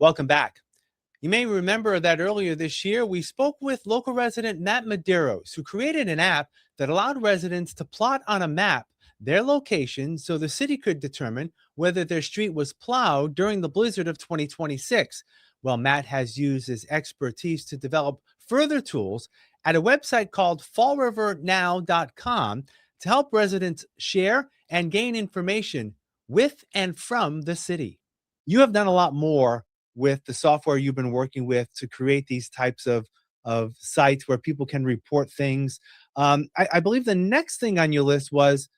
Welcome back. You may remember that earlier this year, we spoke with local resident Matt Medeiros, who created an app that allowed residents to plot on a map their location so the city could determine whether their street was plowed during the blizzard of 2026. Well, Matt has used his expertise to develop further tools at a website called FallRiverNOW.com to help residents share and gain information with and from the city. You have done a lot more with the software you've been working with to create these types of sites where people can report things. I believe the next thing on your list was,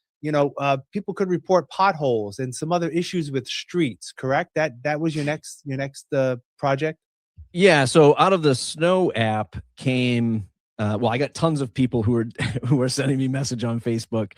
people could report potholes and some other issues with streets. Correct? That was your next project. Yeah, so out of the snow app came well, I got tons of people who were who were sending me message on Facebook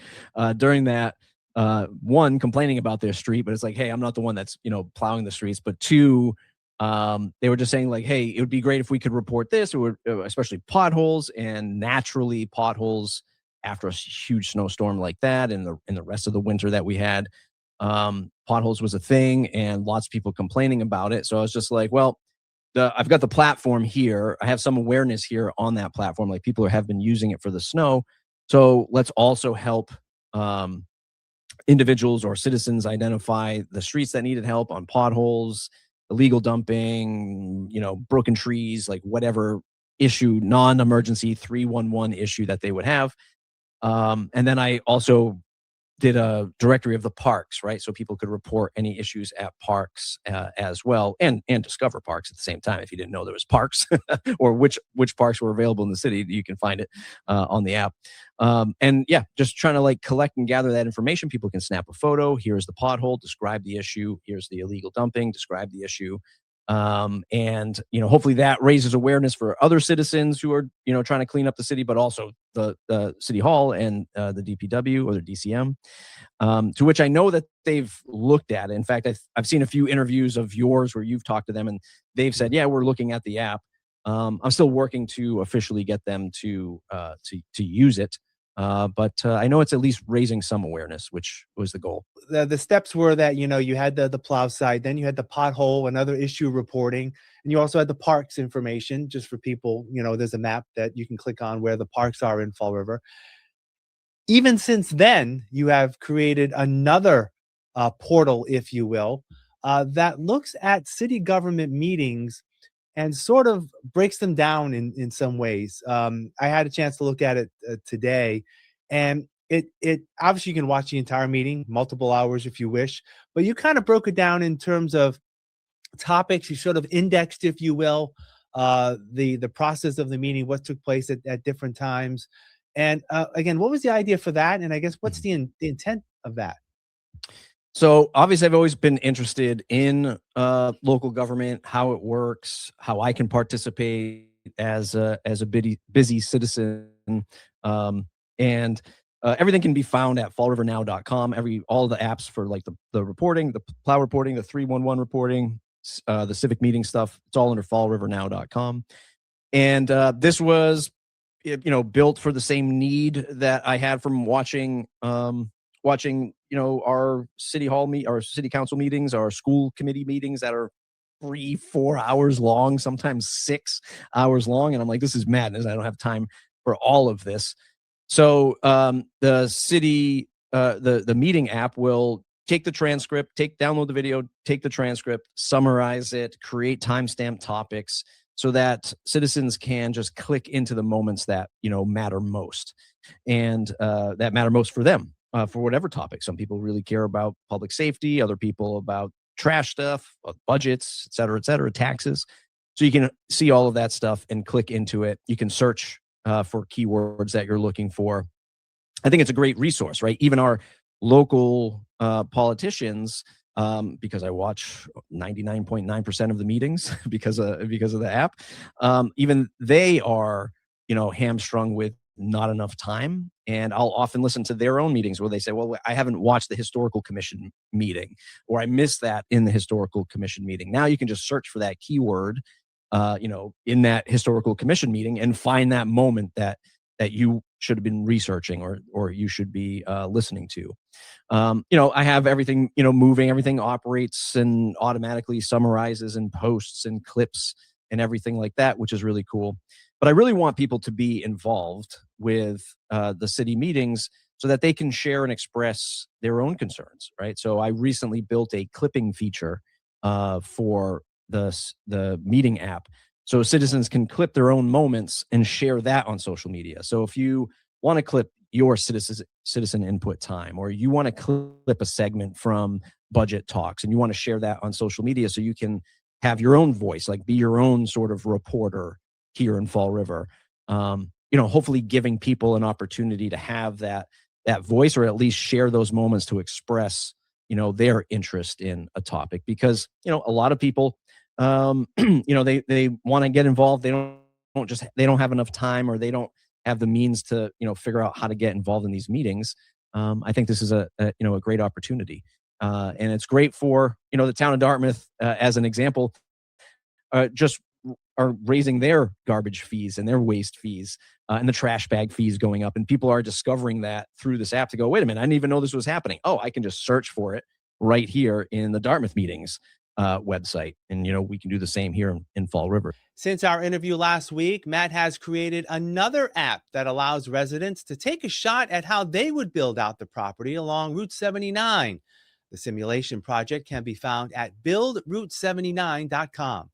during that. One, complaining about their street, but it's like, hey, I'm not the one that's plowing the streets. But two, they were just saying like, hey, it would be great if we could report this, or especially potholes, and naturally potholes after a huge snowstorm like that, and the rest of the winter that we had. Potholes was a thing, and lots of people complaining about it. So I was just like, well, I've got the platform here. I have some awareness here on that platform. Like, people have been using it for the snow. So let's also help individuals or citizens identify the streets that needed help on potholes, illegal dumping, broken trees, like whatever issue, non-emergency 311 issue that they would have. And then I also did a directory of the parks, right? So people could report any issues at parks as well, and discover parks at the same time. If you didn't know there was parks or which parks were available in the city, you can find it on the app. And yeah, just trying to like collect and gather that information. People can snap a photo. Here's the pothole, describe the issue. Here's the illegal dumping, describe the issue. And hopefully that raises awareness for other citizens who are trying to clean up the city, but also the city hall and the DPW or the DCM, to which I know that they've looked at it. In fact, I've seen a few interviews of yours where you've talked to them and they've said, yeah, we're looking at the app. I'm still working to officially get them to use it. But I know it's at least raising some awareness, which was the goal. The steps were that you had the plow side, then you had the pothole and other issue reporting, and you also had the parks information just for people. There's a map that you can click on where the parks are in Fall River. Even since then, you have created another portal, if you will, that looks at city government meetings and sort of breaks them down in some ways. I had a chance to look at it today, and it obviously you can watch the entire meeting, multiple hours if you wish, but you kind of broke it down in terms of topics. You sort of indexed, if you will, the process of the meeting, what took place at different times. And again, what was the idea for that? And I guess what's the intent of that? So obviously I've always been interested in local government, how it works, how I can participate as a busy citizen. And everything can be found at FallRiverNOW.com. All the apps for like the reporting, the plow reporting, the 311 reporting, the civic meeting stuff, it's all under FallRiverNOW.com. And this was built for the same need that I had from watching our city our city council meetings, our school committee meetings that are 3-4 hours long, sometimes 6 hours long. And I'm like, this is madness. I don't have time for all of this. So the city, the meeting app will take the transcript, download the video, take the transcript, summarize it, create timestamp topics so that citizens can just click into the moments that matter most, and that matter most for them, for whatever topic. Some people really care about public safety, other people about trash stuff, budgets, et cetera, taxes. So you can see all of that stuff and click into it. You can search for keywords that you're looking for. I think it's a great resource, right? Even our local politicians, because I watch 99.9% of the meetings because of the app, even they are hamstrung with not enough time. And I'll often listen to their own meetings where they say, well, I haven't watched the historical commission meeting, or I missed that in the historical commission meeting. Now you can just search for that keyword in that historical commission meeting and find that moment that you should have been researching or you should be listening to. I have everything, moving, everything operates and automatically summarizes and posts and clips and everything like that, which is really cool. But I really want people to be involved with the city meetings so that they can share and express their own concerns, right? So I recently built a clipping feature for the meeting app, so citizens can clip their own moments and share that on social media. So if you want to clip your citizen input time, or you want to clip a segment from budget talks and you want to share that on social media so you can have your own voice, like be your own sort of reporter here in Fall River, hopefully giving people an opportunity to have that voice, or at least share those moments to express their interest in a topic. Because a lot of people they want to get involved, they don't have enough time, or they don't have the means to figure out how to get involved in these meetings. I think this is a great opportunity, and it's great for the town of Dartmouth, as an example, just are raising their garbage fees and their waste fees, and the trash bag fees going up, and people are discovering that through this app to go, wait a minute, I didn't even know this was happening. Oh, I can just search for it right here in the Dartmouth meetings website, and we can do the same here in Fall River. Since our interview last week, Matt has created another app that allows residents to take a shot at how they would build out the property along Route 79. The simulation project can be found at buildroute79.com.